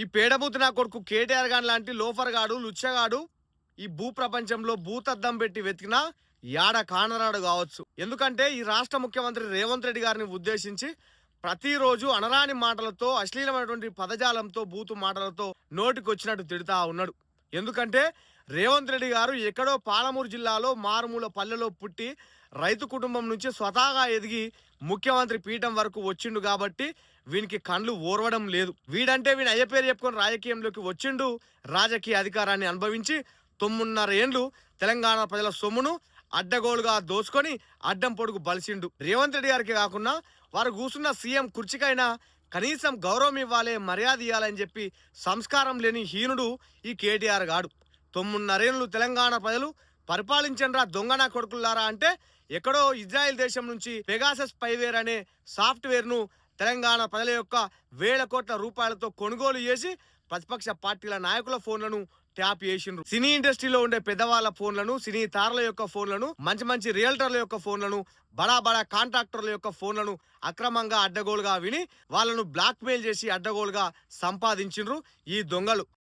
ఈ పేడబూతి నా కొడుకు కేటీఆర్ గాని లాంటి లోఫర్ గాడు లుచ్చగాడు ఈ భూ ప్రపంచంలో భూతద్దం పెట్టి వెతికినా యాడ కానరాడు కావచ్చు. ఎందుకంటే ఈ రాష్ట్ర ముఖ్యమంత్రి రేవంత్ రెడ్డి గారిని ఉద్దేశించి ప్రతిరోజు అనరాని మాటలతో అశ్లీలమైనటువంటి పదజాలంతో బూతు మాటలతో నోటికొచ్చినట్టు తిడుతా ఉన్నాడు. ఎందుకంటే రేవంత్ రెడ్డి గారు ఎక్కడో పాలమూరు జిల్లాలో మారుమూల పల్లెలో పుట్టి రైతు కుటుంబం నుంచి స్వతహాగా ఎదిగి ముఖ్యమంత్రి పీఠం వరకు వచ్చిండు కాబట్టి వీనికి కండ్లు ఓర్వడం లేదు. వీడంటే వీని అయ్య పేరు చెప్పుకొని రాజకీయంలోకి వచ్చిండు. రాజకీయ అధికారాన్ని అనుభవించి 9.5 ఏండ్లు తెలంగాణ ప్రజల సొమ్మును అడ్డగోలుగా దోచుకొని అడ్డం పొడుగు బలిసిండు. రేవంత్ రెడ్డి గారికి కాకుండా వారు కూర్చున్న సీఎం కుర్చీకైనా కనీసం గౌరవం ఇవ్వాలి, మర్యాద ఇవ్వాలని చెప్పి సంస్కారం లేని హీనుడు ఈ కేటీఆర్ గాడు. 9.5 ఏండ్లు తెలంగాణ ప్రజలు పరిపాలించండ్రా దొంగన కొడుకులారా అంటే ఎక్కడో ఇజ్రాయెల్ దేశం నుంచి పెగాసస్ స్పైవేర్ అనే సాఫ్ట్వేర్ను తెలంగాణ ప్రజల యొక్క వేల కోట్ల రూపాయలతో కొనుగోలు చేసి ప్రతిపక్ష పార్టీల నాయకుల ఫోన్లను ట్యాప్ చేసిండ్రు. సినీ ఇండస్ట్రీలో ఉండే పెద్దవాళ్ళ ఫోన్లను, సినీ తారల యొక్క ఫోన్లను, మంచి మంచి రియల్టర్ల యొక్క ఫోన్లను, బడా బడా కాంట్రాక్టర్ల యొక్క ఫోన్లను అక్రమంగా అడ్డగోలుగా విని వాళ్ళను బ్లాక్ మెయిల్ చేసి అడ్డగోలుగా సంపాదించిండ్రు ఈ దొంగలు.